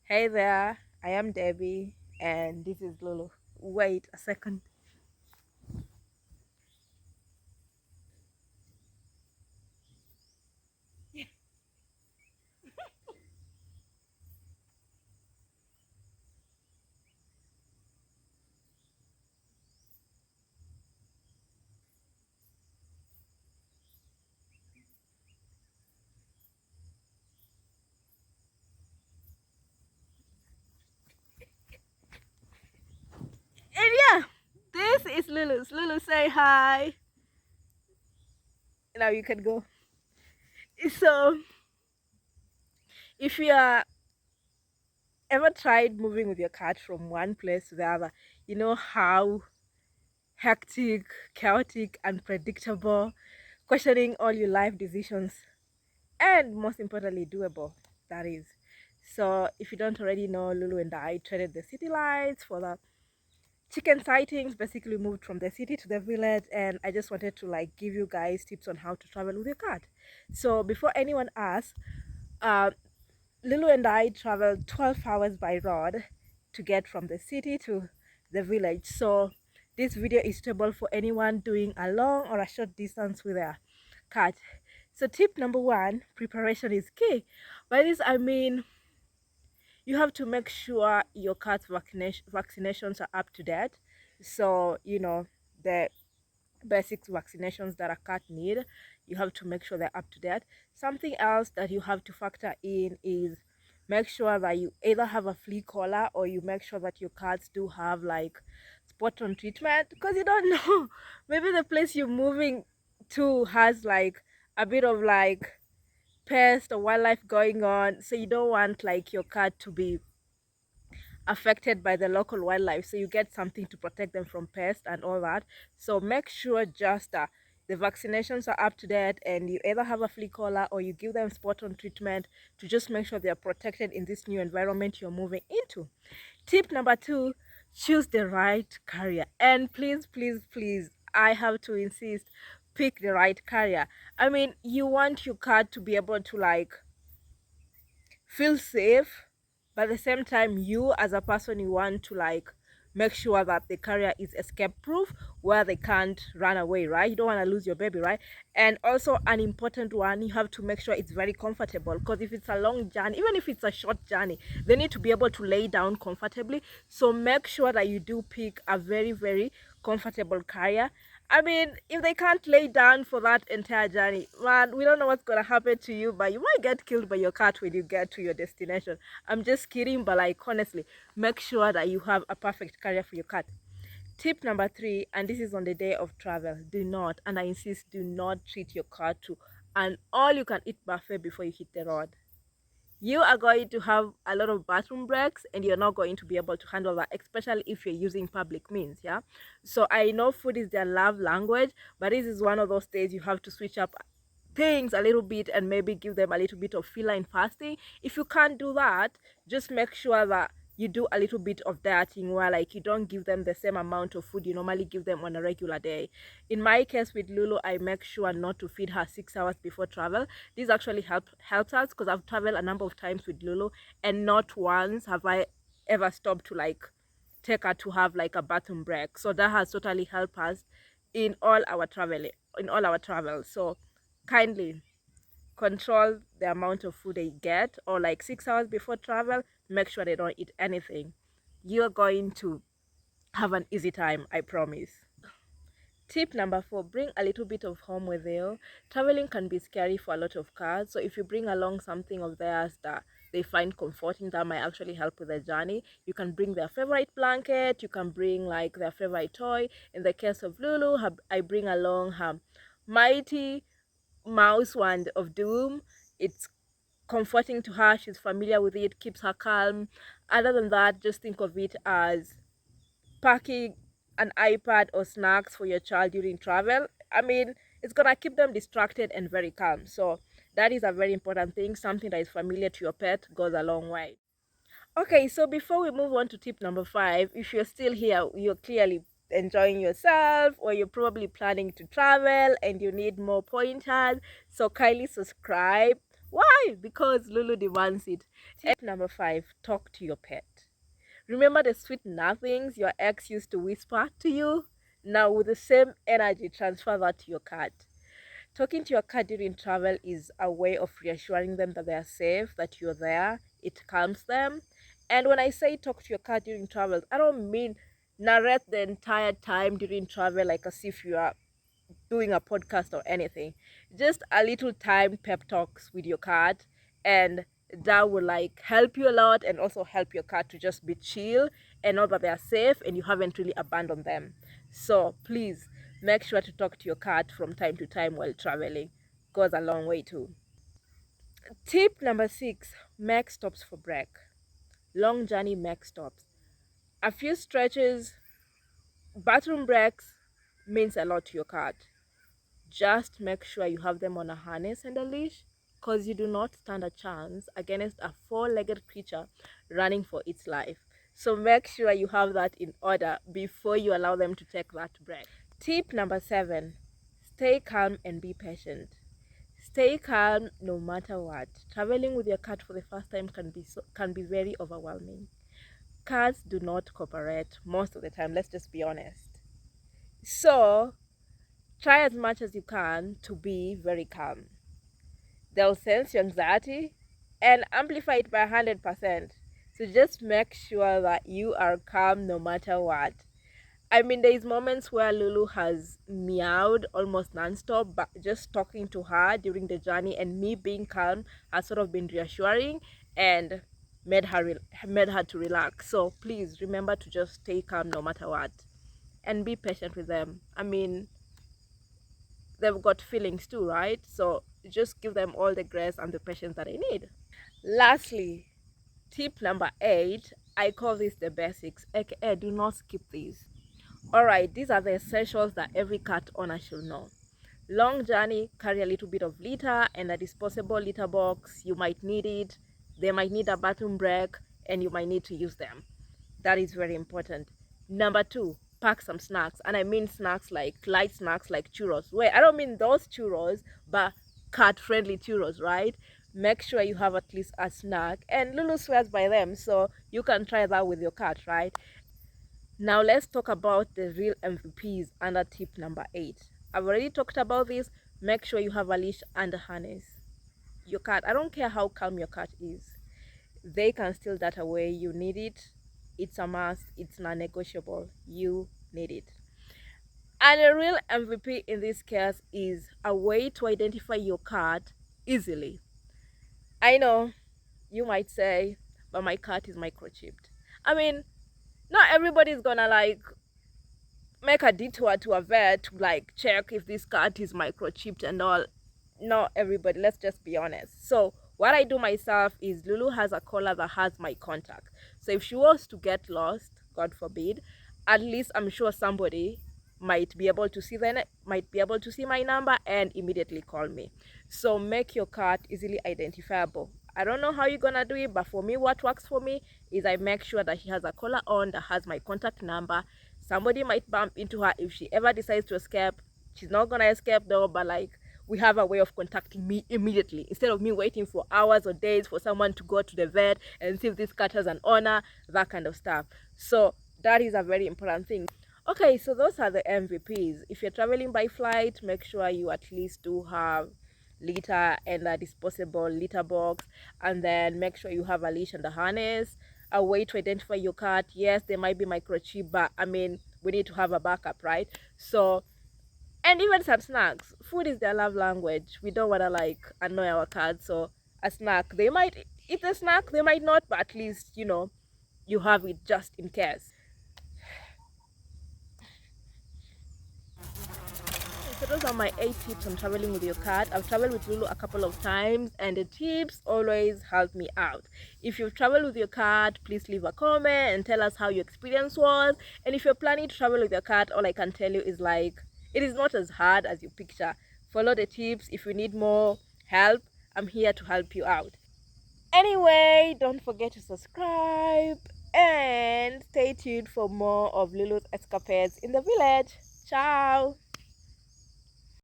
Hey there, I am Debbie and this is Lulu. Wait a second. And yeah, this is Lulu's. Lulu, say hi. Now you can go. So, if you are ever tried moving with your cat from one place to the other, you know how hectic, chaotic, unpredictable, questioning all your life decisions, and most importantly, doable that is. So, if you don't already know, Lulu and I traded the city lights for the chicken sightings. Basically moved from the city to the village, and I just wanted to like give you guys tips on how to travel with your cat. So before anyone asks, uh, Lulu and I traveled 12 hours by road to get from the city to the village. So this video is suitable for anyone doing a long or a short distance with their cat. So tip number one, preparation is key. By this I mean you have to make sure your cat's vaccinations are up to date. So, the basic vaccinations that a cat need, you have to make sure they're up to date. Something else that you have to factor in is make sure that you either have a flea collar or you make sure that your cats do have like spot on treatment, because you don't know, maybe the place you're moving to has like a bit of like pest or wildlife going on, so you don't want like your cat to be affected by the local wildlife, so you get something to protect them from pests and all that. So make sure just the vaccinations are up to date, and you either have a flea collar or you give them spot on treatment to just make sure they are protected in this new environment you're moving into. Tip number two, choose the right carrier, and please please please, I have to insist, pick the right carrier. I mean, you want your cat to be able to like feel safe, but at the same time you as a person, you want to like make sure that the carrier is escape proof, where they can't run away, right? You don't want to lose your baby, right? And also an important one, you have to make sure it's very comfortable, because if it's a long journey, even if it's a short journey, they need to be able to lay down comfortably. So make sure that you do pick a very comfortable carrier. I mean, if they can't lay down for that entire journey, man, we don't know what's gonna happen to you, but you might get killed by your cat when you get to your destination. I'm just kidding, but like honestly, make sure that you have a perfect carrier for your cat. Tip number three, and this is on the day of travel, do not, and I insist, do not treat your cat to an all you can eat buffet before you hit the road. You are going to have a lot of bathroom breaks, and you're not going to be able to handle that, especially if you're using public means. Yeah, so I know food is their love language, but this is one of those days you have to switch up things a little bit and maybe give them a little bit of feline fasting. If you can't do that, just make sure that you do a little bit of dieting, where like you don't give them the same amount of food you normally give them on a regular day. In my case with Lulu, I make sure not to feed her 6 hours before travel. This actually helps us, because I've traveled a number of times with Lulu, and not once have I ever stopped to like take her to have like a bathroom break. So that has totally helped us in all our travels. So kindly control the amount of food they get, or like 6 hours before travel, make sure they don't eat anything. You're going to have an easy time, I promise. Tip number four, bring a little bit of home with you. Traveling can be scary for a lot of cats, so if you bring along something of theirs that they find comforting, that might actually help with the journey. You can bring their favorite blanket, you can bring like their favorite toy. In the case of Lulu, I bring along her mighty mouse wand of doom. It's comforting to her, she's familiar with it, keeps her calm. Other than that, just think of it as packing an iPad or snacks for your child during travel. I mean, it's gonna keep them distracted and very calm. So that is a very important thing. Something that is familiar to your pet goes a long way. Okay, so before we move on to tip number five, if you're still here, you're clearly enjoying yourself, or you're probably planning to travel and you need more pointers. So kindly subscribe Why? Because Lulu demands it. Tip number 5, talk to your pet. Remember the sweet nothings your ex used to whisper to you? Now, with the same energy, transfer that to your cat. Talking to your cat during travel is a way of reassuring them that they are safe, that you're there. It calms them. And when I say talk to your cat during travel, I don't mean narrate the entire time during travel like as if you are doing a podcast or anything. Just a little time pep talks with your cat, and that will like help you a lot and also help your cat to just be chill and know that they are safe and you haven't really abandoned them. So please make sure to talk to your cat from time to time while traveling. Goes a long way too. Tip number 6, make stops for break. Long journey make stops. A few stretches, bathroom breaks means a lot to your cat. Just make sure you have them on a harness and a leash, because you do not stand a chance against a four-legged creature running for its life. So make sure you have that in order before you allow them to take that break. Tip number 7, stay calm and be patient. Stay calm no matter what. Traveling with your cat for the first time can be very overwhelming. Cats do not cooperate most of the time, let's just be honest. So try as much as you can to be very calm. They'll sense your anxiety and amplify it by 100%. So just make sure that you are calm no matter what. I mean, there's moments where Lulu has meowed almost nonstop, but just talking to her during the journey and me being calm has sort of been reassuring and made her to relax. So please remember to just stay calm no matter what and be patient with them. I mean, they've got feelings too, right? So just give them all the grace and the patience that they need. Lastly, tip number 8, I call this the basics, aka do not skip these. Alright, these are the essentials that every cat owner should know. Long journey, carry a little bit of litter and a disposable litter box. You might need it. They might need a bathroom break and you might need to use them. That is very important. Number 2, pack some snacks. And I mean snacks like light snacks like churros. Wait, I don't mean those churros, but cat friendly churros, right? Make sure you have at least a snack. And Lulu swears by them, so you can try that with your cat, right? Now let's talk about the real MVPs under tip number 8. I've already talked about this. Make sure you have a leash and a harness. Your cat, I don't care how calm your cat is, they can steal that away. You need it. It's a must. It's non-negotiable. You need it. And a real MVP in this case is a way to identify your cat easily. I know you might say, but my cat is microchipped. I mean, not everybody's gonna like make a detour to a vet to like check if this cat is microchipped and all. Not everybody, let's just be honest. So what I do myself is Lulu has a collar that has my contact. So if she was to get lost, God forbid, at least I'm sure somebody might be able to see my number and immediately call me. So make your cat easily identifiable. I don't know how you're gonna do it, but for me, what works for me is I make sure that he has a collar on that has my contact number. Somebody might bump into her if she ever decides to escape. She's not gonna escape though, but like we have a way of contacting me immediately instead of me waiting for hours or days for someone to go to the vet and see if this cat has an owner, that kind of stuff. So that is a very important thing. Okay, so those are the MVPs. If you're traveling by flight, make sure you at least do have litter and a disposable litter box, and then make sure you have a leash and a harness, a way to identify your cat. Yes, they might be microchip, but I mean, we need to have a backup, right? So, and even some snacks. Food is their love language. We don't want to like annoy our cats, so a snack, they might eat the snack, they might not, but at least you have it just in case. So those are my 8 tips on traveling with your cat. I've traveled with Lulu a couple of times and the tips always help me out. If you've traveled with your cat, please leave a comment and tell us how your experience was. And if you're planning to travel with your cat, all I can tell you is like, it is not as hard as you picture. Follow the tips. If you need more help, I'm here to help you out. Anyway, don't forget to subscribe and stay tuned for more of Lulu's escapades in the village. Ciao!